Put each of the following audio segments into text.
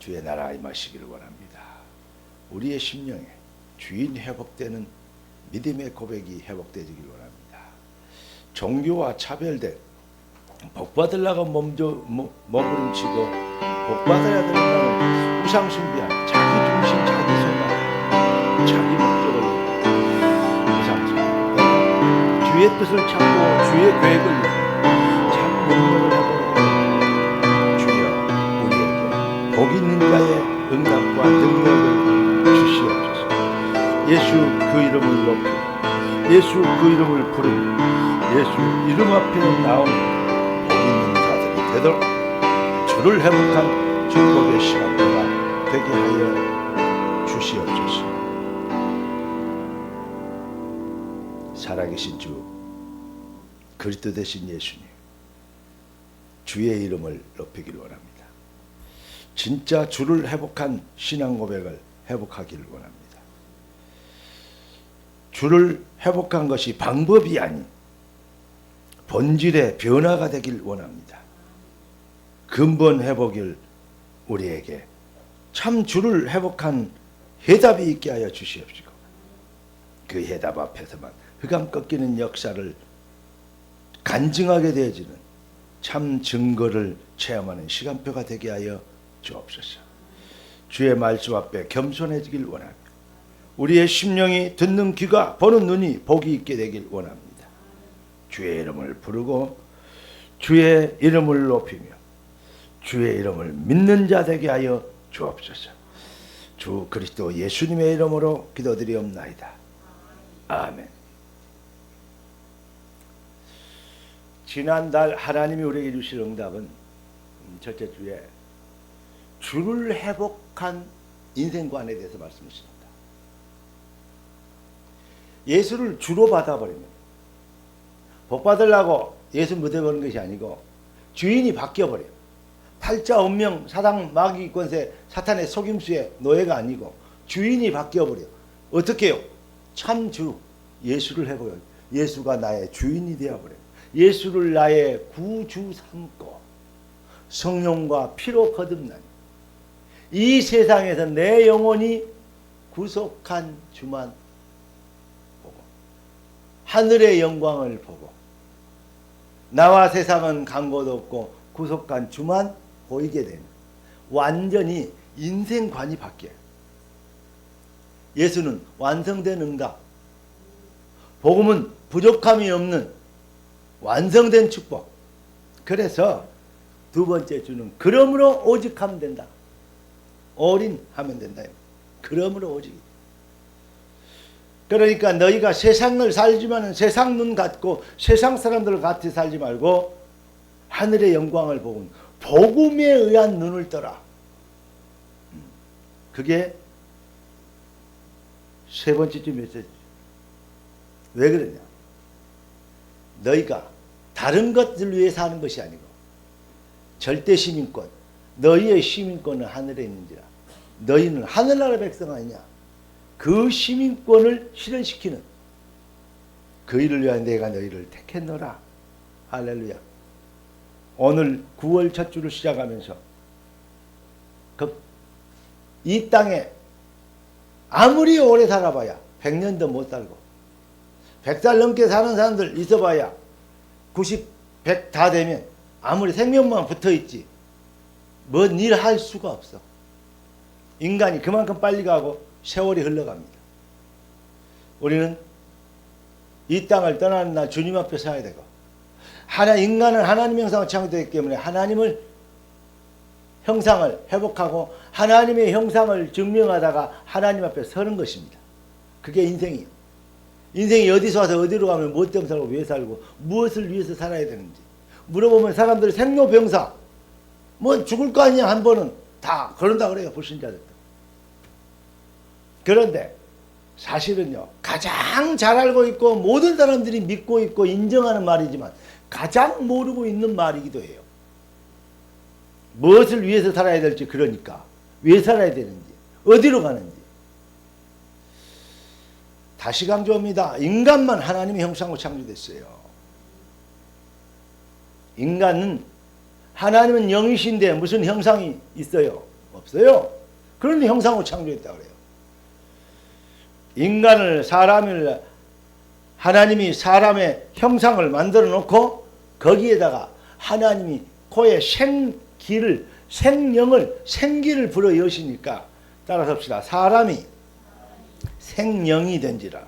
주의 나라 임하시기를 원합니다. 우리의 심령에 주인 회복되는 믿음의 고백이 회복되기를 원합니다. 종교와 차별된 복받으려고 몸부림치고 복받아야 된다는 우상숭배한 자기 중심, 자기 생각, 자기 목적을 우상숭배, 주의 뜻을 찾고 주의 계획을 참 능력을 해보는 주여 우리에게 복 있는 자의 응답과 능력을 주시옵소서. 예수 그 이름을 높이고 예수 그 이름을 부르고 예수 이름 앞에 나온 복 있는 자들이 되도록 주를 회복한 축복의 시간대가 되게 하여 주시옵소서. 살아계신 주 그리스도 되신 예수님, 주의 이름을 높이기를 원합니다. 진짜 주를 회복한 신앙 고백을 회복하기를 원합니다. 주를 회복한 것이 방법이 아닌 본질의 변화가 되길 원합니다. 근본 회복을 우리에게 참 주를 회복한 해답이 있게 하여 주시옵시고 그 해답 앞에서만 흑암 꺾이는 역사를 간증하게 되어지는 참 증거를 체험하는 시간표가 되게 하여 주옵소서. 주의 말씀 앞에 겸손해지길 원합니다. 우리의 심령이 듣는 귀가 보는 눈이 복이 있게 되길 원합니다. 주의 이름을 부르고 주의 이름을 높이며 주의 이름을 믿는 자 되게 하여 주옵소서. 주 그리스도 예수님의 이름으로 기도드리옵나이다. 아멘. 지난달 하나님이 우리에게 주실 응답은 첫째 주에 주를 회복한 인생관에 대해서 말씀하십니다. 예수를 주로 받아버리면 복 받으려고 예수 묻어버리는 것이 아니고 주인이 바뀌어버려요. 팔자 운명 사당 마귀 권세 사탄의 속임수의 노예가 아니고 주인이 바뀌어버려요. 어떻게 해요? 참 주 예수를 해버려요. 예수가 나의 주인이 되어버려요. 예수를 나의 구주 삼고 성령과 피로 거듭나니 이 세상에서 내 영혼이 구속한 주만 보고 하늘의 영광을 보고 나와 세상은 간 곳 없고 구속한 주만 보이게 되는 완전히 인생관이 바뀌어요. 예수는 완성된 응답, 복음은 부족함이 없는 완성된 축복. 그래서 두 번째 주는 그러므로 오직 하면 된다. 올인 하면 된다. 그러므로 오직. 그러니까 너희가 세상을 살지만 세상 눈 갖고 세상 사람들 같이 살지 말고 하늘의 영광을 보고 복음에 의한 눈을 떠라. 그게 세 번째 주 메시지. 왜 그러냐? 너희가 다른 것들 위해서 하는 것이 아니고 절대 시민권, 너희의 시민권은 하늘에 있는지라. 너희는 하늘나라 백성 아니냐? 그 시민권을 실현시키는 그 일을 위하여 내가 너희를 택했노라. 할렐루야. 오늘 9월 첫 주를 시작하면서 이 땅에 아무리 오래 살아봐야 100년도 못 살고 100살 넘게 사는 사람들 있어봐야 90, 100 다 되면 아무리 생명만 붙어있지 뭔 일 할 수가 없어. 인간이 그만큼 빨리 가고 세월이 흘러갑니다. 우리는 이 땅을 떠나는 날 주님 앞에 서야 되고 인간은 하나님의 형상으로 창조되기 때문에 하나님을 형상을 회복하고 하나님의 형상을 증명하다가 하나님 앞에 서는 것입니다. 그게 인생이에요. 인생이 어디서 와서 어디로 가면 무엇 때문에 살고 왜 살고 무엇을 위해서 살아야 되는지 물어보면 사람들이 생로병사 뭐 죽을 거 아니야 한 번은 다 그런다 그래요. 불신자들. 그런데 사실은요 가장 잘 알고 있고 모든 사람들이 믿고 있고 인정하는 말이지만 가장 모르고 있는 말이기도 해요. 무엇을 위해서 살아야 될지 그러니까 왜 살아야 되는지 어디로 가는지. 다시 강조합니다. 인간만 하나님의 형상으로 창조됐어요. 인간은 하나님은 영이신데 무슨 형상이 있어요? 없어요. 그런데 형상으로 창조했다고 그래요. 인간을, 사람을, 하나님이 사람의 형상을 만들어 놓고 거기에다가 하나님이 코에 생기를, 생명을, 생기를 불어 여시니까 따라서 합시다. 사람이 생명이 된지라.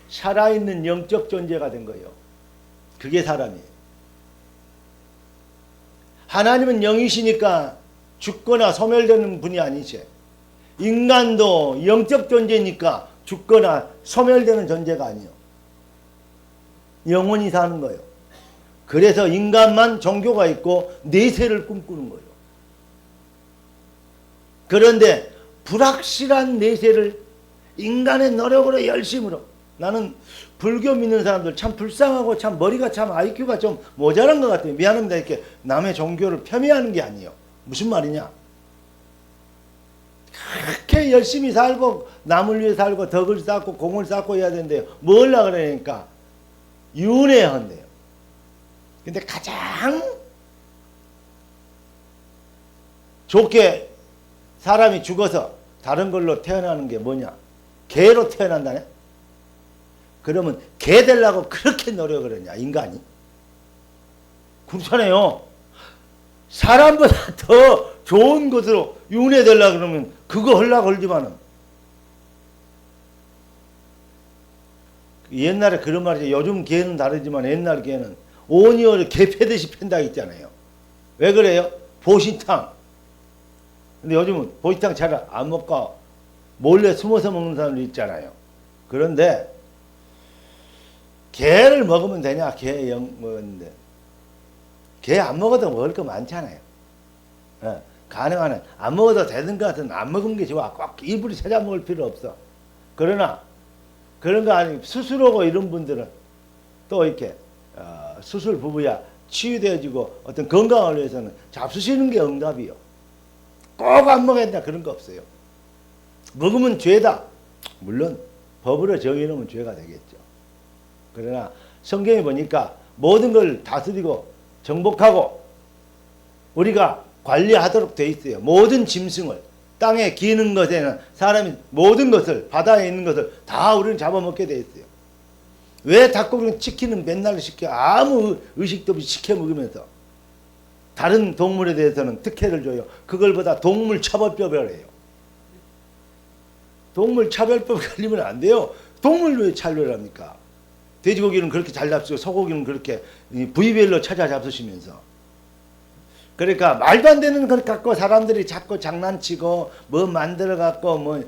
살아있는 영적 존재가 된 거예요. 그게 사람이에요. 하나님은 영이시니까 죽거나 소멸되는 분이 아니지. 인간도 영적 존재니까 죽거나 소멸되는 존재가 아니에요. 영원히 사는 거예요. 그래서 인간만 종교가 있고 내세를 꿈꾸는 거예요. 그런데 불확실한 내세를 인간의 노력으로 열심으로, 나는 불교 믿는 사람들 참 불쌍하고 참 머리가 참 IQ가 좀 모자란 것 같아요. 미안합니다. 이렇게 남의 종교를 폄훼하는 게 아니에요. 무슨 말이냐? 그렇게 열심히 살고 남을 위해 살고 덕을 쌓고 공을 쌓고 해야 되는데요. 뭘 하려고 그러니까 윤회해야 한대요. 근데 가장 좋게 사람이 죽어서 다른 걸로 태어나는 게 뭐냐? 개로 태어난다네? 그러면 개 되려고 그렇게 노력을 했냐, 인간이? 그렇잖아요. 사람보다 더 좋은 것으로 윤회되려고 그러면 그거 하려고 그러지만은, 옛날에 그런 말이죠. 요즘 개는 다르지만 옛날 개는 오니어를 개 패듯이 팬다 했잖아요. 왜 그래요? 보신탕. 근데 요즘은 보신탕 잘 안 먹고 몰래 숨어서 먹는 사람도 있잖아요. 그런데 개를 먹으면 되냐? 개 먹었는데 개 안 먹어도 먹을 거 많잖아요. 예, 가능한 안 먹어도 되는 것 같은 안 먹은 게 좋아. 꼭 일부러 찾아 먹을 필요 없어. 그러나 그런 거 아니고 수술하고 이런 분들은 또 이렇게 수술 부부야 치유되어지고 어떤 건강을 위해서는 잡수시는 게 응답이요. 꼭 안 먹어야 된다 그런 거 없어요. 먹으면 죄다. 물론 법으로 정해놓으면 죄가 되겠죠. 그러나 성경에 보니까 모든 걸 다스리고 정복하고 우리가 관리하도록 돼 있어요. 모든 짐승을, 땅에 기는 것에는 사람이 모든 것을, 바다에 있는 것을 다 우리는 잡아먹게 돼 있어요. 왜 닭고기는 치킨은 맨날 시켜? 아무 의식도 없이 시켜 먹으면서 다른 동물에 대해서는 특혜를 줘요. 그걸보다 동물 차별법을 해요. 동물 차별법 걸리면 안 돼요. 동물 왜 차별합니까? 돼지고기는 그렇게 잘 잡수고 소고기는 그렇게 부위별로 찾아 잡수시면서, 그러니까 말도 안 되는 것 갖고 사람들이 자꾸 장난치고 뭐 만들어 갖고 뭐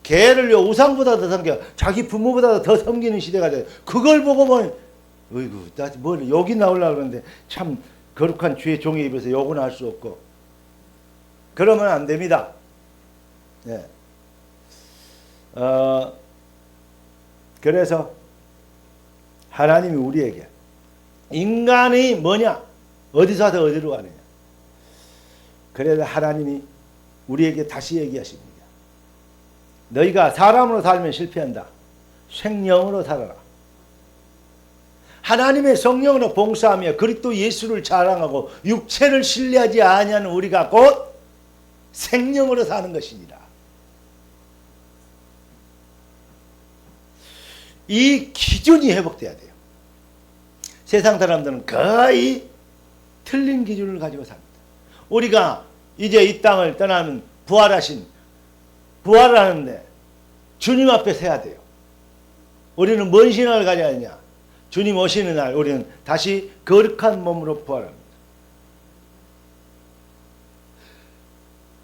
개를요 우상보다 더 섬겨, 자기 부모보다 더 섬기는 시대가 돼요. 그걸 보고 보면 어이구 나 뭐 욕이 나오려고 그러는데 참 거룩한 주의 종에 입에서 욕은 할 수 없고 그러면 안 됩니다. 네. 그래서 하나님이 우리에게 인간이 뭐냐? 어디서 와서 어디로 가느냐? 그래서 하나님이 우리에게 다시 얘기하십니다. 너희가 사람으로 살면 실패한다. 생명으로 살아라. 하나님의 성령으로 봉사하며 그리스도 예수를 자랑하고 육체를 신뢰하지 아니하는 우리가 곧 생명으로 사는 것이니라. 이 기준이 회복돼야 돼요. 세상 사람들은 거의 틀린 기준을 가지고 삽니다. 우리가 이제 이 땅을 떠나면 부활을 하는데 주님 앞에 서야 돼요. 우리는 뭔 신앙을 가져야 하냐? 주님 오시는 날 우리는 다시 거룩한 몸으로 부활합니다.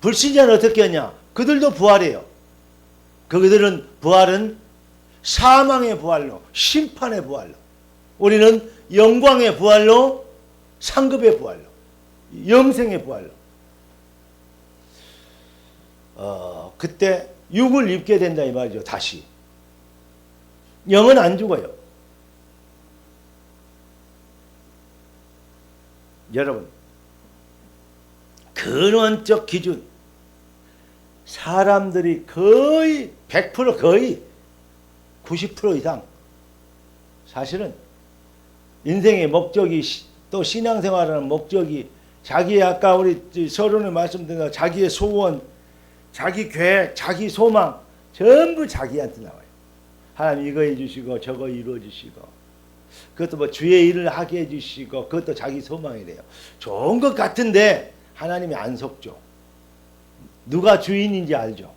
불신자는 어떻게 하냐? 그들도 부활해요. 그들은 부활은 사망의 부활로, 심판의 부활로, 우리는 영광의 부활로, 상급의 부활로, 영생의 부활로. 그때 육을 입게 된다 이 말이죠. 다시 영은 안 죽어요. 여러분, 근원적 기준, 사람들이 거의 100% 거의 90% 이상 사실은 인생의 목적이, 또 신앙생활하는 목적이 자기의 아까 우리 서론에 말씀드린 대로 자기의 소원, 자기 계획, 자기 소망 전부 자기한테 나와요. 하나님 이거 해주시고 저거 이루어주시고 그것도 뭐 주의 일을 하게 해주시고 그것도 자기 소망이래요. 좋은 것 같은데 하나님이 안 속죠. 누가 주인인지 알죠.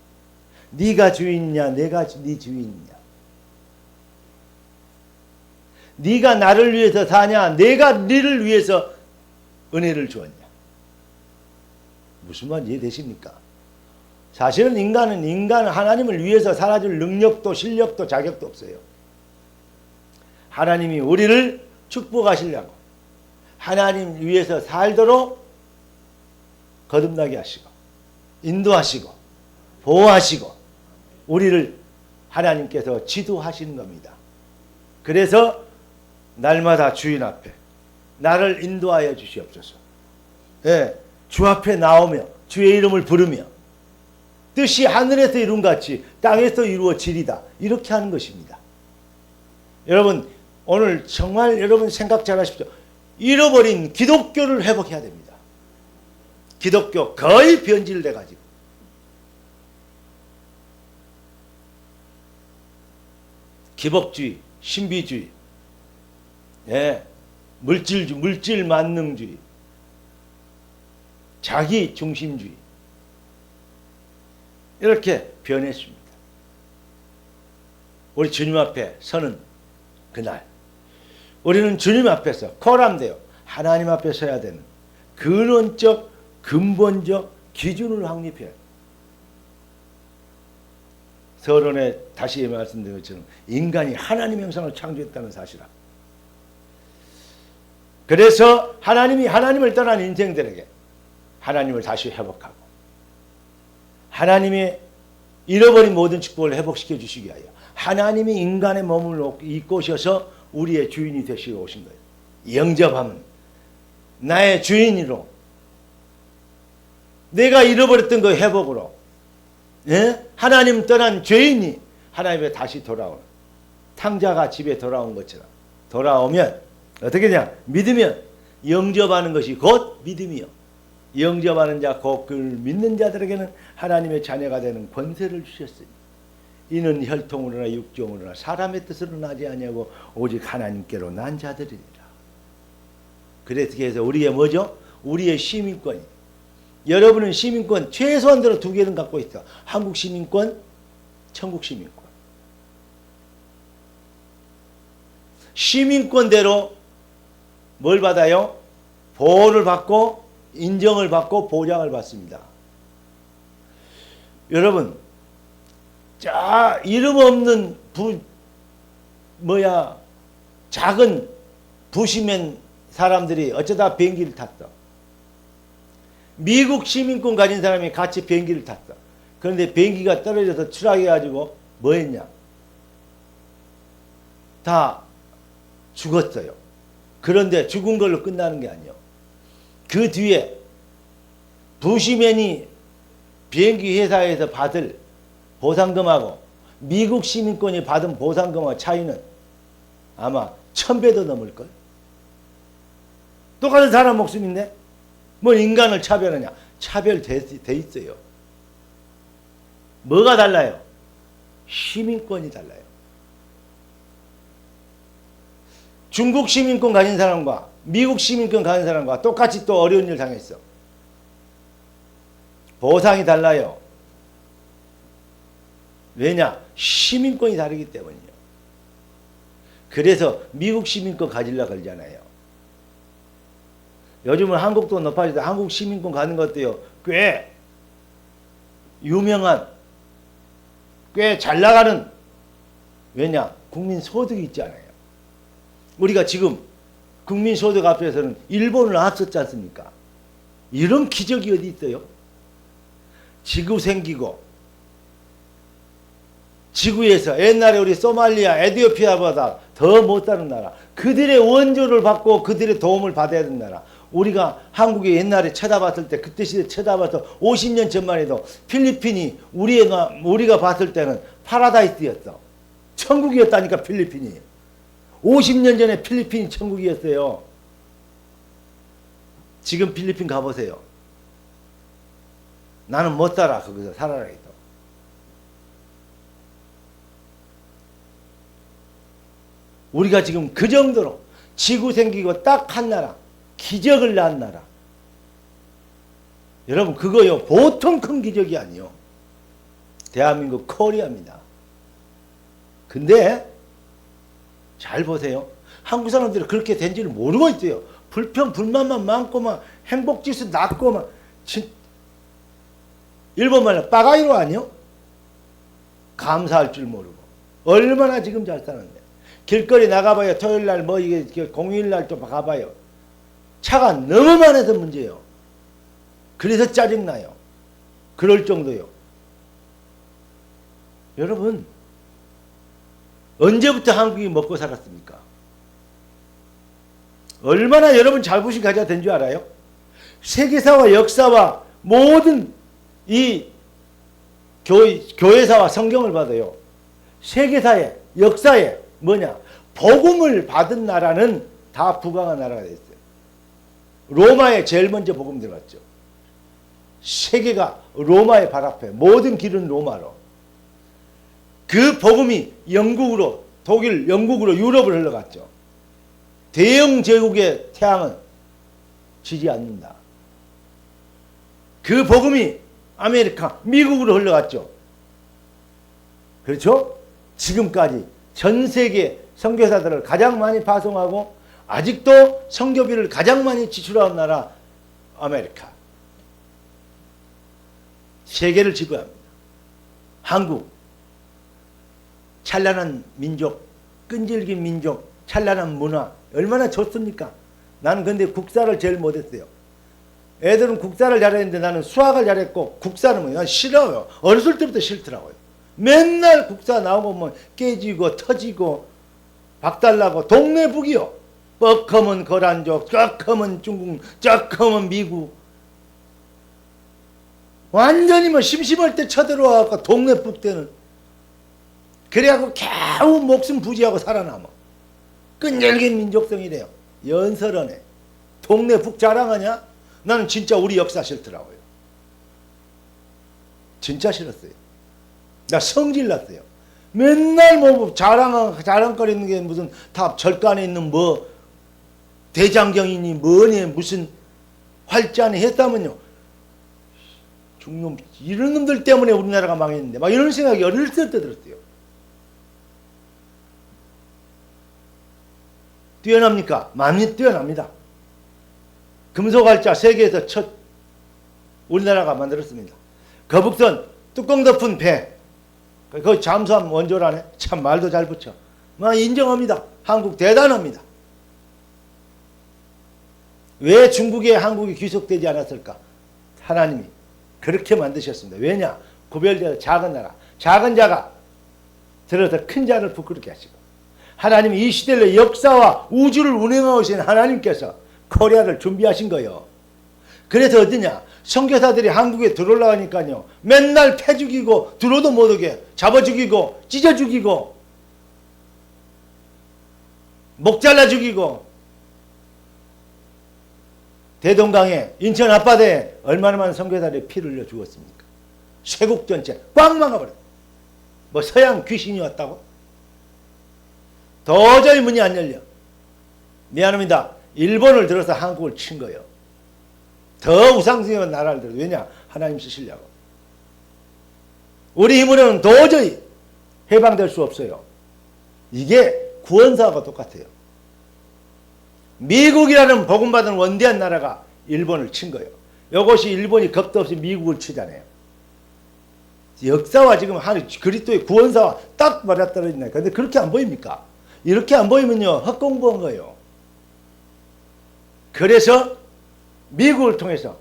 네가 주인이냐 내가 네 주인이냐. 네가 나를 위해서 사냐 내가 너를 위해서 은혜를 주었냐. 무슨 말 이해되십니까? 사실은 인간은 하나님을 위해서 살아줄 능력도 실력도 자격도 없어요. 하나님이 우리를 축복하시려고 하나님 위해서 살도록 거듭나게 하시고 인도하시고 보호하시고 우리를 하나님께서 지도하시는 겁니다. 그래서 날마다 주인 앞에 나를 인도하여 주시옵소서. 예, 주 앞에 나오며 주의 이름을 부르며 뜻이 하늘에서 이룬 같이 땅에서 이루어지리다. 이렇게 하는 것입니다. 여러분 오늘 정말 여러분 생각 잘 하십시오. 잃어버린 기독교를 회복해야 됩니다. 기독교 거의 변질돼 가지고 기복주의, 신비주의, 예, 물질주의, 물질 만능주의, 자기 중심주의 이렇게 변했습니다. 우리 주님 앞에 서는 그날 우리는 주님 앞에서 코람되어 하나님 앞에 서야 되는 근원적 근본적 기준을 확립해야 돼요. 서론에 다시 말씀드린 것처럼 인간이 하나님 형상을 창조했다는 사실 앞. 그래서 하나님이 하나님을 떠난 인생들에게 하나님을 다시 회복하고 하나님의 잃어버린 모든 축복을 회복시켜 주시기 위하여 하나님이 인간의 몸을 이꼬셔서 우리의 주인이 되시고 오신 거예요. 영접하면 나의 주인으로 내가 잃어버렸던 거 회복으로, 예? 하나님 떠난 죄인이 하나님에 다시 돌아오는 탕자가 집에 돌아온 것처럼 돌아오면 어떻게 되냐? 믿으면 영접하는 것이 곧 믿음이요. 영접하는 자 곧 그를 믿는 자들에게는 하나님의 자녀가 되는 권세를 주셨으니 이는 혈통으로나 육종으로나 사람의 뜻으로 나지 아니하고 오직 하나님께로 난 자들이니라. 그래서 우리의 뭐죠? 우리의 시민권이. 여러분은 시민권 최소한대로 두 개는 갖고 있어. 한국 시민권, 천국 시민권. 시민권대로 뭘 받아요? 보호를 받고 인정을 받고 보장을 받습니다. 여러분, 자 이름 없는 작은 부시맨 사람들이 어쩌다 비행기를 탔어. 미국 시민권 가진 사람이 같이 비행기를 탔어. 그런데 비행기가 떨어져서 추락해가지고 뭐 했냐? 다 죽었어요. 그런데 죽은 걸로 끝나는 게 아니에요. 그 뒤에 부시맨이 비행기 회사에서 받을 보상금하고 미국 시민권이 받은 보상금하고 차이는 아마 1000배도 넘을걸. 똑같은 사람 목숨인데 뭘 인간을 차별하냐? 차별돼 있어요. 뭐가 달라요? 시민권이 달라요. 중국 시민권 가진 사람과 미국 시민권 가진 사람과 똑같이 또 어려운 일 당했어. 보상이 달라요. 왜냐? 시민권이 다르기 때문이요. 그래서 미국 시민권 가지려 그러잖아요. 요즘은 한국도 높아지다 한국 시민권 가는 것도요, 꽤 유명한, 꽤 잘 나가는, 왜냐? 국민 소득이 있잖아요. 우리가 지금 국민 소득 앞에서는 일본을 앞섰지 않습니까? 이런 기적이 어디 있어요? 지구 생기고, 지구에서 옛날에 우리 소말리아, 에티오피아보다 더 못사는 나라, 그들의 원조를 받고 그들의 도움을 받아야 되는 나라. 우리가 한국에 옛날에 쳐다봤을 때, 그때 시대 쳐다봐서 50년 전만 해도 필리핀이 우리가 봤을 때는 파라다이스였어. 천국이었다니까. 필리핀이 50년 전에 필리핀이 천국이었어요. 지금 필리핀 가보세요. 나는 못 살아. 거기서 살아라 해도. 우리가 지금 그 정도로 지구 생기고 딱 한 나라, 기적을 낳은 나라. 여러분 그거요 보통 큰 기적이 아니요. 대한민국 코리아입니다. 근데 잘 보세요. 한국 사람들이 그렇게 된지를 모르고 있어요. 불평 불만만 많고 막 행복지수 낮고 막 일본말로 빠가이로 아니요? 감사할 줄 모르고 얼마나 지금 잘 사는데 길거리 나가봐요. 토요일날 뭐 이게 공휴일날 좀 가봐요. 차가 너무 많아서 문제예요. 그래서 짜증나요. 그럴 정도요. 여러분 언제부터 한국이 먹고 살았습니까? 얼마나 여러분 자부심 가져야 된 줄 알아요? 세계사와 역사와 모든 이 교회사와 성경을 봐도요. 세계사에 역사에 뭐냐? 복음을 받은 나라는 다 부강한 나라가 됐어요. 로마에 제일 먼저 복음 들어갔죠. 세계가 로마의 발 앞에 모든 길은 로마로. 그 복음이 영국으로 독일, 영국으로 유럽을 흘러갔죠. 대영 제국의 태양은 지지 않는다. 그 복음이 아메리카, 미국으로 흘러갔죠. 그렇죠? 지금까지 전 세계 선교사들을 가장 많이 파송하고 아직도 선교비를 가장 많이 지출하는 나라 아메리카. 세계를 지배합니다. 한국 찬란한 민족, 끈질긴 민족, 찬란한 문화 얼마나 좋습니까? 나는 근데 국사를 제일 못했어요. 애들은 국사를 잘했는데 나는 수학을 잘했고 국사는 뭐야? 난 싫어요. 어렸을 때부터 싫더라고요. 맨날 국사 나오면 뭐 깨지고 터지고 박달나고 동네 북이요. 뻑하면 거란족, 쫙하면 중국, 쫙하면 미국. 완전히 뭐 심심할 때 쳐들어와서 동네 북 때는 그래갖고 겨우 목숨 부지하고 살아남아. 끈질긴 민족성이래요. 연설하네. 동네 북 자랑하냐? 나는 진짜 우리 역사 싫더라고요. 진짜 싫었어요. 나 성질 났어요. 맨날 뭐 자랑거리는 게 무슨 다 절간에 있는 뭐 대장경이니 뭐니 무슨 활자니 했다면요. 중놈 이런 놈들 때문에 우리나라가 망했는데 막 이런 생각이 어렸을 때 들었어요. 뛰어납니까? 많이 뛰어납니다. 금속활자 세계에서 첫 우리나라가 만들었습니다. 거북선 뚜껑 덮은 배 거기 잠수함 원조라네. 참 말도 잘 붙여. 막 인정합니다. 한국 대단합니다. 왜 중국에 한국이 귀속되지 않았을까? 하나님이 그렇게 만드셨습니다. 왜냐? 구별되어 작은 나라 작은 자가 들어서 큰 자를 부끄럽게 하시고 하나님이 이 시대의 역사와 우주를 운행하신 하나님께서 코리아를 준비하신 거예요. 그래서 어디냐? 선교사들이 한국에 들어오려고 하니까요. 맨날 패 죽이고 들어도 못 오게 잡아 죽이고 찢어 죽이고 목 잘라 죽이고 대동강에 인천 앞바다에 얼마나 많은 선교사들이 피를 흘려 죽었습니까? 쇄국 전체 꽉 막아버렸어요. 뭐 서양 귀신이 왔다고? 도저히 문이 안 열려. 미안합니다. 일본을 들어서 한국을 친 거예요. 더 우상스러운 나라를 들어. 왜냐? 하나님 쓰시려고. 우리 힘으로는 도저히 해방될 수 없어요. 이게 구원사와 똑같아요. 미국이라는 복음받은 원대한 나라가 일본을 친 거예요. 이것이 일본이 겁도 없이 미국을 치잖아요. 역사와 지금 그리스도의 구원사와 딱 맞아떨어진다. 근데 그렇게 안 보입니까? 이렇게 안 보이면요. 헛공부한 거예요. 그래서 미국을 통해서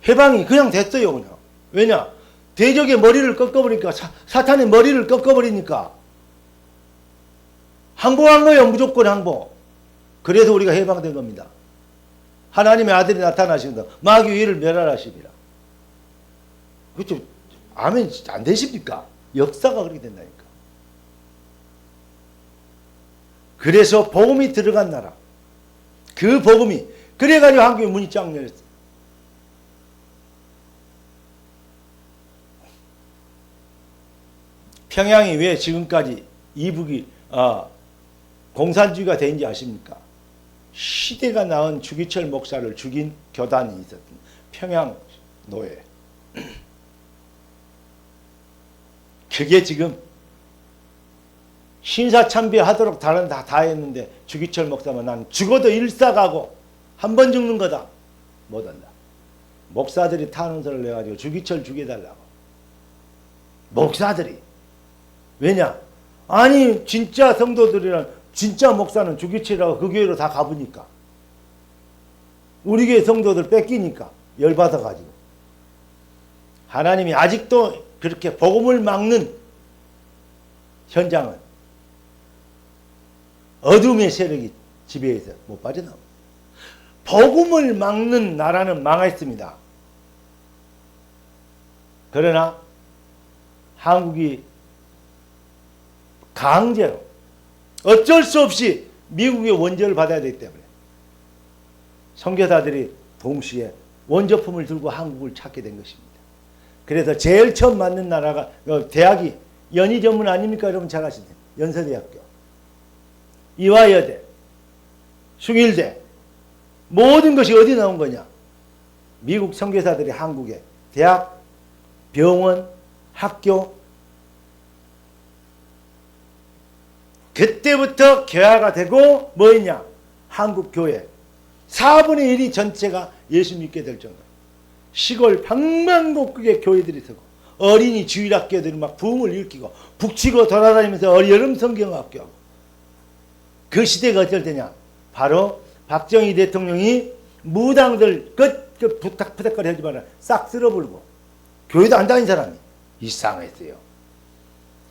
해방이 그냥 됐어요. 그냥. 왜냐? 대적의 머리를 꺾어버리니까 사탄의 머리를 꺾어버리니까 항복한 거예요. 무조건 항복. 그래서 우리가 해방된 겁니다. 하나님의 아들이 나타나신다. 마귀 위를 멸하시리라. 그렇죠? 아멘 안 되십니까? 역사가 그렇게 된다니까. 그래서 복음이 들어간 나라. 그 복음이 그래가지고 한국에 문이 쫙 열렸어요. 평양이 왜 지금까지 이북이 공산주의가 된지 아십니까? 시대가 낳은 주기철 목사를 죽인 교단이 있었던 평양노예. 그게 지금 신사참배하도록 다른 다 했는데 주기철 목사만 난 죽어도 일사가고 한 번 죽는 거다. 못한다. 목사들이 탄원서를 내가지고 주기철 죽여달라고. 목사들이. 왜냐? 아니 진짜 성도들이란 진짜 목사는 주기철이라고 그 교회로 다 가보니까 우리 교회 성도들 뺏기니까 열받아가지고 하나님이 아직도 그렇게 복음을 막는 현장은 어둠의 세력이 지배해서 못 빠져나옵니다. 복음을 막는 나라는 망했습니다. 그러나 한국이 강제로 어쩔 수 없이 미국의 원조를 받아야 되기 때문에 선교사들이 동시에 원조품을 들고 한국을 찾게 된 것입니다. 그래서 제일 처음 만든 나라가 대학이 연희 전문 아닙니까? 여러분 잘 아시죠? 연세대학교, 이화여대, 숭일대 모든 것이 어디 나온 거냐? 미국 선교사들이 한국에 대학, 병원, 학교 그때부터 개화가 되고 뭐였냐? 한국 교회 4분의 1이 전체가 예수 믿게 될 정도. 시골 방방곡곡에 교회들이 서고 어린이 주일학교들이 막 부흥을 일으키고 북치고 돌아다니면서 여름 성경학교 하고 그 시대가 어쩔 때냐? 바로 박정희 대통령이 무당들 끝 부탁거리 하지 마라 싹 쓸어버리고 교회도 안 다닌 사람이 이상했어요.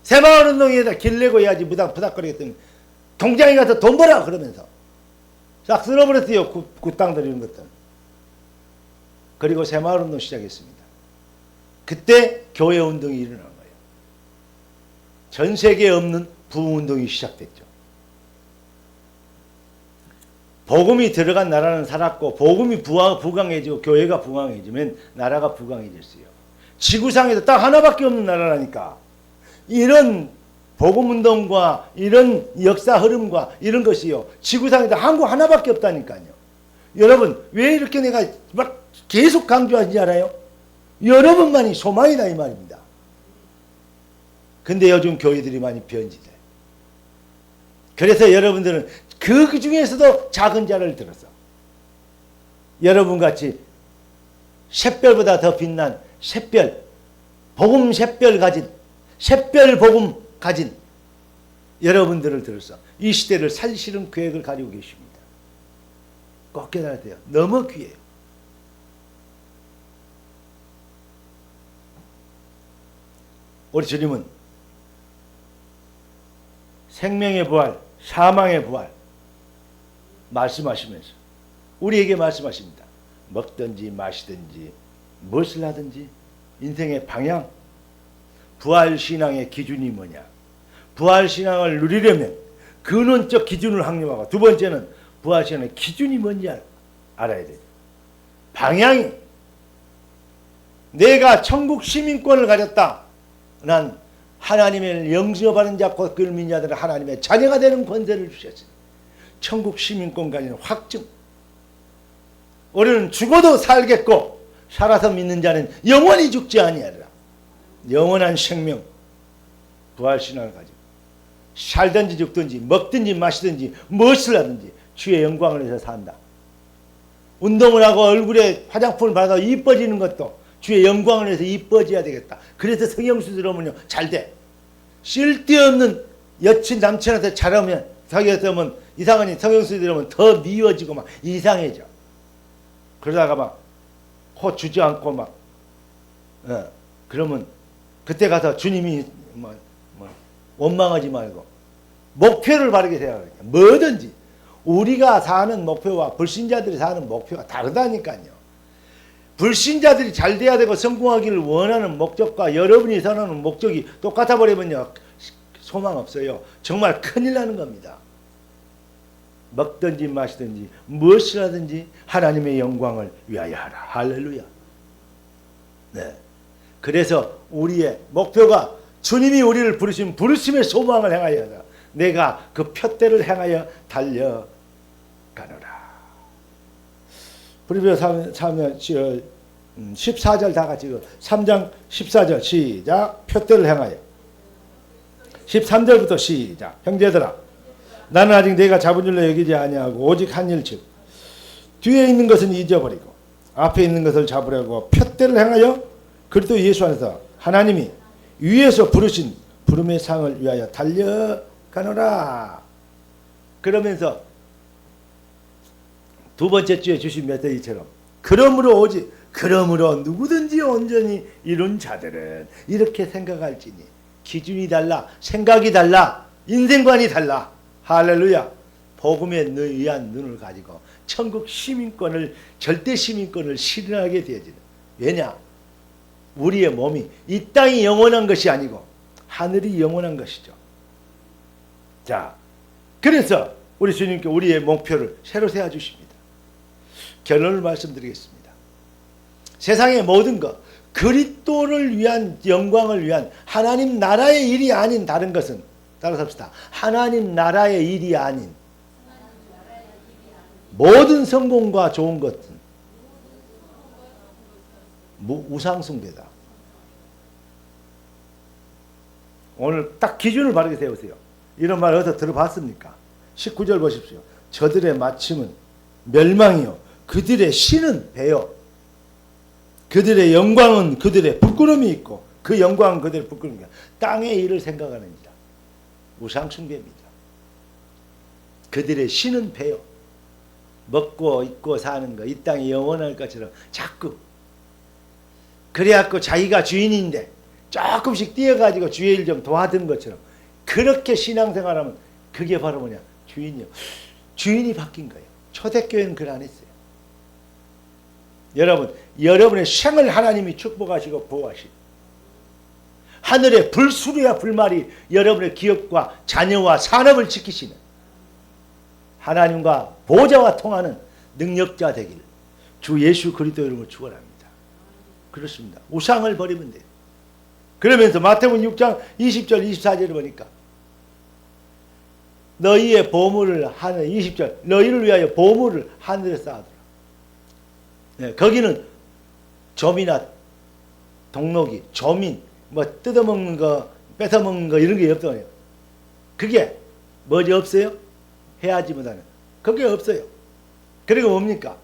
새마을운동에다 길 내고 해야지 무당 부탁거리겠더니 통장에 가서 돈 벌어 그러면서 싹 쓸어버렸어요. 굿당들 이런 것들. 그리고 새마을운동 시작했습니다. 그때 교회운동이 일어난 거예요. 전 세계에 없는 부흥운동이 시작됐죠. 복음이 들어간 나라는 살았고 복음이 부강해지고 교회가 부강해지면 나라가 부강해졌어요. 지구상에서 딱 하나밖에 없는 나라라니까. 이런 복음운동과 이런 역사 흐름과 이런 것이요. 지구상에서 한국 하나밖에 없다니까요. 여러분 왜 이렇게 내가 막 계속 강조하지 않아요? 여러분만이 소망이다 이 말입니다. 근데 요즘 교회들이 많이 변질돼. 그래서 여러분들은 그 중에서도 작은 자를 들어서 여러분같이 샛별보다 더 빛난 샛별, 복음 샛별 가진 샛별 복음 가진 여러분들을 들어서 이 시대를 살리시는 계획을 가지고 계십니다. 꼭 깨달아야 돼요. 너무 귀해요. 우리 주님은 생명의 부활, 사망의 부활 말씀하시면서 우리에게 말씀하십니다. 먹든지 마시든지 무엇을 하든지 인생의 방향, 부활신앙의 기준이 뭐냐. 부활신앙을 누리려면 근원적 기준을 확립하고 두 번째는 부활신앙의 기준이 뭔지 알아야 돼요. 방향이 내가 천국 시민권을 가졌다. 난 하나님의 영접하는 자 곧 그를 믿는 자들은 하나님의 자녀가 되는 권세를 주셨으니 천국 시민권 가진 확증. 우리는 죽어도 살겠고 살아서 믿는 자는 영원히 죽지 아니하리라. 영원한 생명 부활신앙을 가지고 살든지 죽든지 먹든지 마시든지 무엇을 하든지 주의 영광을 위해서 산다. 운동을 하고 얼굴에 화장품을 바르고 이뻐지는 것도 주의 영광을 위해서 이뻐져야 되겠다. 그래서 성형수 들어오면요 잘 돼. 쓸데없는 여친 남친한테 잘하면 사귀었으면 이상하니 성형수 들어오면 더 미워지고 막 이상해져. 그러다가 막 코 주저앉고 막 그러면 그때 가서 주님이 원망하지 말고 목표를 바르게 생각해요. 뭐든지 우리가 사는 목표와 불신자들이 사는 목표가 다르다니까요. 불신자들이 잘 돼야 되고 성공하기를 원하는 목적과 여러분이 선하는 목적이 똑같아 버리면요 소망 없어요. 정말 큰일 나는 겁니다. 먹든지 마시든지 무엇을 하든지 하나님의 영광을 위하여 하라. 할렐루야. 네. 그래서 우리의 목표가 주님이 우리를 부르신 부르심의 소망을 행하여 내가 그 푯대를 행하여 달려가노라. 빌립보서 14절 다 같이 3장 14절 시작. 푯대를 행하여. 13절부터 시작. 형제들아 나는 아직 내가 잡은 줄로 여기지 아니하고 오직 한 일 즉 뒤에 있는 것은 잊어버리고 앞에 있는 것을 잡으려고 푯대를 행하여 그리스도 예수 안에서 하나님이 위에서 부르신 부름의 상을 위하여 달려가노라. 그러면서 두 번째 주에 주신 메시지처럼 그러므로 누구든지 온전히 이룬 자들은 이렇게 생각할지니 기준이 달라, 생각이 달라, 인생관이 달라. 할렐루야. 복음에 의한 눈을 가지고 천국 시민권을, 절대 시민권을 실현하게 되어지는. 왜냐? 우리의 몸이 이 땅이 영원한 것이 아니고 하늘이 영원한 것이죠. 자, 그래서 우리 주님께 우리의 목표를 새로 세워주십니다. 결론을 말씀드리겠습니다. 세상의 모든 것, 그리스도를 위한, 영광을 위한 하나님 나라의 일이 아닌 다른 것은, 따라서 합시다. 하나님 나라의 일이 아닌 모든 성공과 좋은 것은 우상숭배다. 오늘 딱 기준을 바르게 세우세요. 이런 말 어디서 들어봤습니까? 19절 보십시오. 저들의 마침은 멸망이요 그들의 신은 배요 그들의 영광은 그들의 부끄러움이 있고 그 영광은 그들의 부끄러움이 있고 땅의 일을 생각하는 자 우상숭배입니다. 그들의 신은 배요 먹고 입고 사는 거 이 땅이 영원할 것처럼 자꾸 그래갖고 자기가 주인인데 조금씩 뛰어가지고 주의 일 좀 도와준 것처럼 그렇게 신앙생활하면 그게 바로 뭐냐? 주인이요. 주인이 바뀐 거예요. 초대교회는 그걸 안 했어요. 여러분, 여러분의 생을 하나님이 축복하시고 보호하시고 하늘의 불수리와 불말이 여러분의 기업과 자녀와 산업을 지키시는 하나님과 보좌와 통하는 능력자 되길 주 예수 그리스도 이름으로 축원합니다. 그렇습니다. 우상을 버리면 돼요. 그러면서 마태복음 6장 20절 24절을 보니까 너희의 보물을 하늘 20절 너희를 위하여 보물을 하늘에 쌓아두라. 네, 거기는 점이나 동록이 조민 뭐 뜯어먹는 거 뺏어먹는 거 이런 게 없어요. 그게 뭐지 없어요? 해야지 못하는 그게 없어요. 그리고 뭡니까?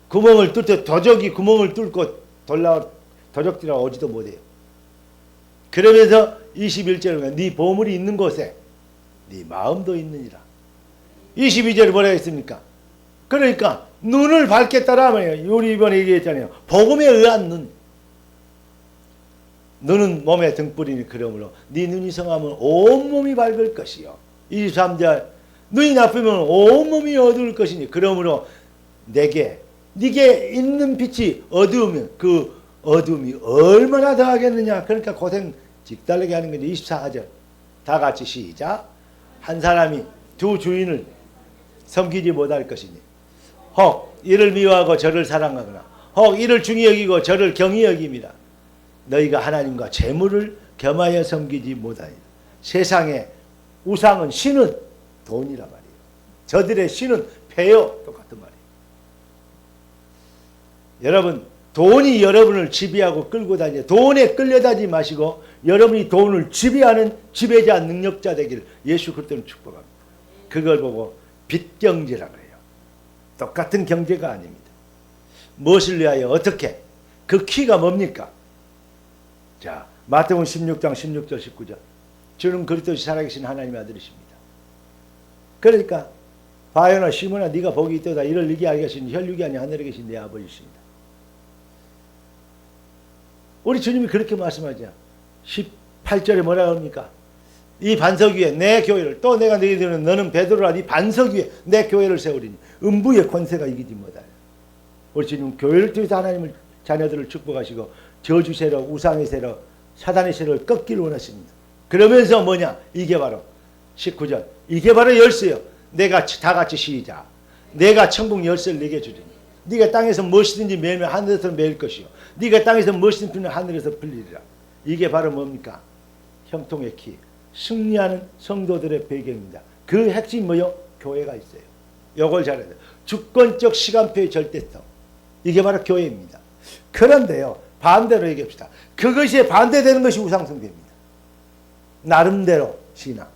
구멍을 뚫고 도적이 구멍을 뚫고 도적들아 오지도 못해요. 그러면서 21절에 네 보물이 있는 곳에 네 마음도 있느니라. 22절에 뭐라 했습니까? 그러니까 눈을 밝겠다라 하면요. 우리 이번에 얘기했잖아요. 복음에 의한 눈. 눈은 몸의 등불이니 그러므로 네 눈이 성하면 온몸이 밝을 것이요. 23절 눈이 나쁘면 온몸이 어두울 것이니 그러므로 네게 있는 빛이 어두우면 그 어둠이 얼마나 더하겠느냐. 그러니까 고생 직달리게 하는 거죠. 24절 다 같이 시작. 한 사람이 두 주인을 섬기지 못할 것이니 혹 이를 미워하고 저를 사랑하거나 혹 이를 중히 여기고 저를 경히 여깁니다. 너희가 하나님과 재물을 겸하여 섬기지 못하리라. 세상의 우상은 신은 돈이라 말이에요. 저들의 신은 배요. 똑같은 말이에요. 여러분 돈이 여러분을 지배하고 끌고 다니죠. 돈에 끌려다니지 마시고 여러분이 돈을 지배하는 지배자 능력자 되기를 예수 그리스도는 축복합니다. 그걸 보고 빚경제라고 해요. 똑같은 경제가 아닙니다. 무엇을 위하여 어떻게? 그 키가 뭡니까? 자, 마태복음 16장 16절 19절 주는 그리스도시 살아계신 하나님의 아들이십니다. 그러니까 바요나 시몬아 네가 복이 있도다 이를 이게 알게 하신 혈육이 아니 하늘에 계신 내 아버지십니다. 우리 주님이 그렇게 말씀하죠. 18절에 뭐라고 합니까? 이 반석 위에 내 교회를 또 내가 너희에게 주는 너는 베드로라 이 반석 위에 내 교회를 세우리니 음부의 권세가 이기지 못하여. 우리 주님 교회를 통해서 하나님을 자녀들을 축복하시고 저주 세력, 우상의 세력, 사단의 세력을 꺾기를 원하십니다. 그러면서 뭐냐? 이게 바로 19절 이게 바로 열쇠요. 내가 다 같이 시작. 내가 천국 열쇠를 내게 주리니 네가 땅에서 무엇이든지 매면 하늘에서 매일 것이요 네가 땅에서 무엇이든지 풀면 하늘에서 풀리리라. 이게 바로 뭡니까? 형통의 키, 승리하는 성도들의 배경입니다. 그 핵심이 뭐요? 교회가 있어요. 이걸 잘해야 돼요. 주권적 시간표의 절대성, 이게 바로 교회입니다. 그런데요, 반대로 얘기합시다. 그것이 반대되는 것이 우상숭배입니다. 나름대로 신앙,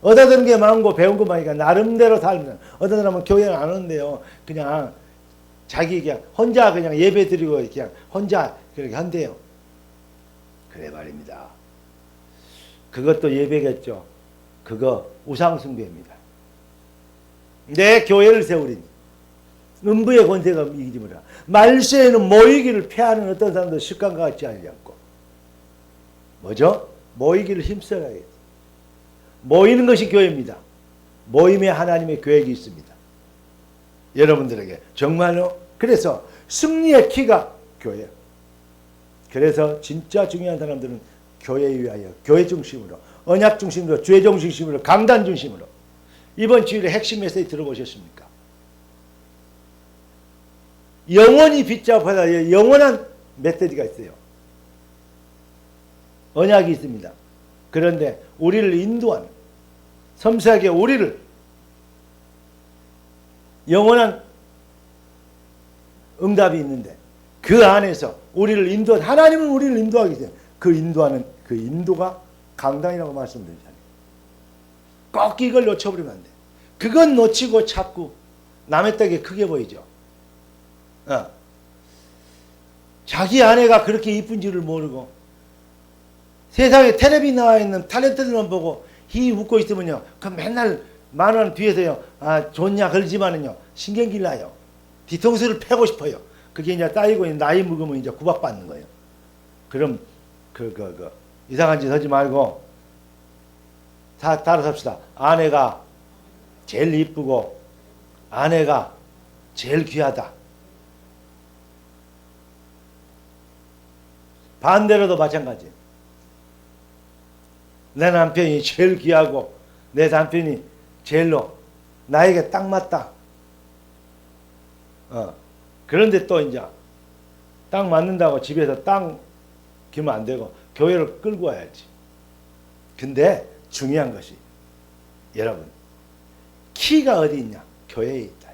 얻어드는 게 많고 배운 거 많으니까 나름대로 살면, 어떤 사람은 교회를 안 오는데요, 그냥 자기 그냥 혼자 그냥 예배 드리고 그냥 혼자 그렇게 한대요. 그래 말입니다. 그것도 예배겠죠. 그거 우상숭배입니다. 내 교회를 세우리니 음부의 권세가 이기지 못하라. 말세에는 모이기를 패하는 어떤 사람도 습관과 같지 않고 뭐죠? 모이기를 힘써야겠죠. 모이는 것이 교회입니다. 모임에 하나님의 계획이 있습니다. 여러분들에게 정말로. 그래서 승리의 키가 교회예요. 그래서 진짜 중요한 사람들은 교회에 위하여, 교회 중심으로, 언약 중심으로, 주의 중심으로, 강단 중심으로. 이번 주일에 핵심 메시지 들어보셨습니까? 영원히 붙잡아야 영원한 메시지가 있어요. 언약이 있습니다. 그런데 우리를 인도하는, 섬세하게 우리를 영원한 응답이 있는데 그 안에서 우리를 하나님은 우리를 인도하기 때문에 그 인도하는 그 인도가 강단이라고 말씀드리잖아요. 꼭 이걸 놓쳐버리면 안 돼. 그건 놓치고 자꾸 남의 떡이 크게 보이죠. 자기 아내가 그렇게 이쁜지를 모르고 세상에 텔레비 나와 있는 탤런트들만 보고 히 웃고 있으면요, 그 맨날 만원 뒤에서요, 좋냐 그러지만은요, 신경질 나요. 뒤통수를 패고 싶어요. 그게 이제 쌓이고 나이 먹으면 이제 구박받는 거예요. 그럼 이상한 짓 하지 말고 따라 삽시다. 아내가 제일 이쁘고 아내가 제일 귀하다. 반대로도 마찬가지. 내 남편이 제일 귀하고 내 남편이 제일로 나에게 딱 맞다. 그런데 또 이제 딱 맞는다고 집에서 딱 기면 안 되고 교회를 끌고 와야지. 근데 중요한 것이 여러분, 키가 어디 있냐? 교회에 있다.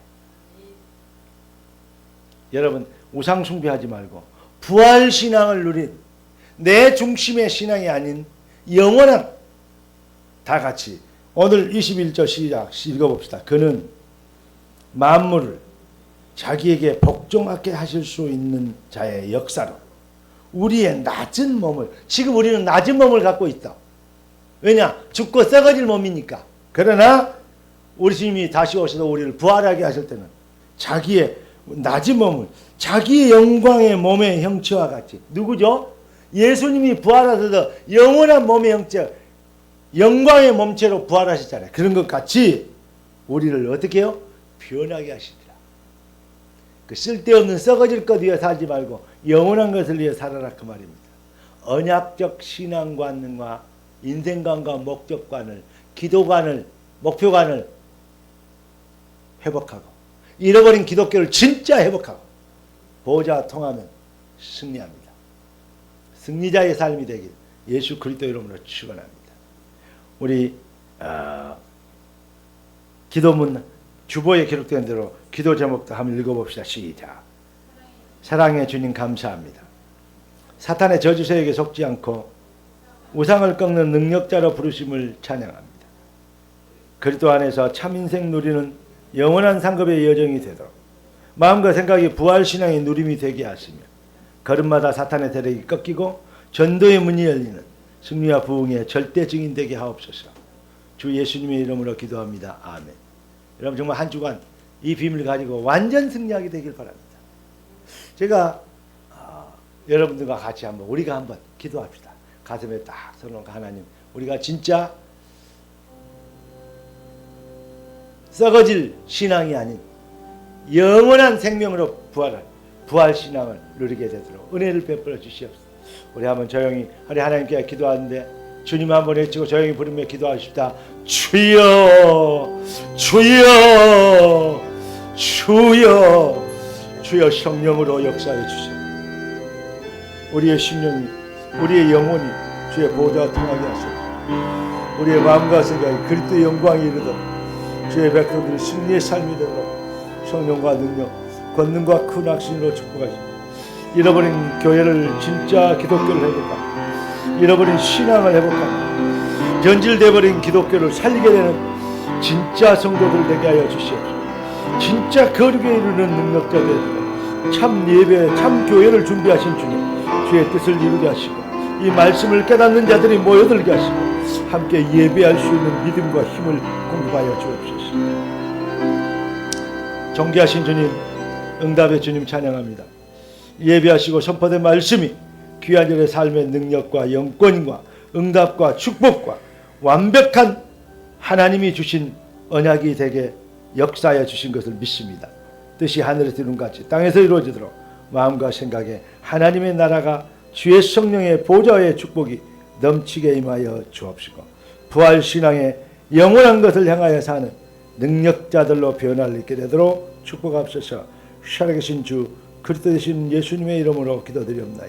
여러분, 우상 숭배하지 말고 부활 신앙을 누린 내 중심의 신앙이 아닌 영원한, 다 같이 오늘 21절 시작 읽어봅시다. 그는 만물을 자기에게 복종하게 하실 수 있는 자의 역사로 우리의 낮은 몸을, 지금 우리는 낮은 몸을 갖고 있다. 왜냐? 죽고 썩어질 몸이니까. 그러나 우리 주님이 다시 오셔서 우리를 부활하게 하실 때는 자기의 낮은 몸을 자기의 영광의 몸의 형체와 같이, 누구죠? 예수님이 부활하셔서 영원한 몸의 형체, 영광의 몸체로 부활하셨잖아요. 그런 것 같이 우리를 어떻게 해요? 변하게 하시더라. 그 쓸데없는 썩어질 것 위해 살지 말고 영원한 것을 위해 살아라, 그 말입니다. 언약적 신앙관과 인생관과 목적관을, 기도관을, 목표관을 회복하고 잃어버린 기독교를 진짜 회복하고 보좌 통하면 승리합니다. 승리자의 삶이 되길 예수 그리스도 이름으로 축원합니다. 우리 기도문 주보에 기록된 대로 기도 제목도 한번 읽어봅시다. 시작. 사랑의 주님 감사합니다. 사탄의 저주세에게 속지 않고 우상을 꺾는 능력자로 부르심을 찬양합니다. 그리스도 안에서 참 인생 누리는 영원한 상급의 여정이 되도록 마음과 생각이 부활신앙의 누림이 되게 하시며 걸음마다 사탄의 세력이 꺾이고 전도의 문이 열리는 승리와 부흥의 절대 증인 되게 하옵소서. 주 예수님의 이름으로 기도합니다. 아멘. 여러분 정말 한 주간 이 비밀을 가지고 완전 승리하게 되길 바랍니다. 제가 여러분들과 같이 우리가 한번 기도합시다. 가슴에 딱 서놓고 하나님, 우리가 진짜 썩어질 신앙이 아닌 영원한 생명으로 부활 신앙을 누리게 되도록 은혜를 베풀어 주시옵소서. 우리 한번 조용히 우리 하나님께 기도하는데 주님 한번 외치고 조용히 부르며 기도하십시다. 주여, 주여, 주여, 주여 성령으로 역사해 주시오. 우리의 심령이, 우리의 영혼이 주의 보좌 통하게 하소서. 우리의 마음과 생각이 그리스도의 영광이 이르도록 주의 백성들이 승리의 삶이 되도록 성령과 능력, 권능과 큰 확신으로 축복하시고, 잃어버린 교회를 진짜 기독교를 회복하고, 잃어버린 신앙을 회복하고, 변질되어버린 기독교를 살리게 되는 진짜 성도들 되게 하여 주시옵소서. 진짜 거룩에 이르는 능력자 되도록 참 예배, 참 교회를 준비하신 주님, 주의 뜻을 이루게 하시고, 이 말씀을 깨닫는 자들이 모여들게 하시고, 함께 예배할 수 있는 믿음과 힘을 공급하여 주옵소서. 존귀하신 주님, 응답의 주님 찬양합니다. 예배하시고 선포된 말씀이 귀한 자의 삶의 능력과 영권과 응답과 축복과 완벽한 하나님이 주신 언약이 되게 역사하여 주신 것을 믿습니다. 뜻이 하늘에서 이룬 같이 땅에서 이루어지도록 마음과 생각에 하나님의 나라가 주의 성령의 보좌의 축복이 넘치게 임하여 주옵시고, 부활신앙의 영원한 것을 향하여 사는 능력자들로 변화를 있게 되도록 축복하옵소서. 살아계신 주 그리스도 되신 예수님의 이름으로 기도드리옵나이다.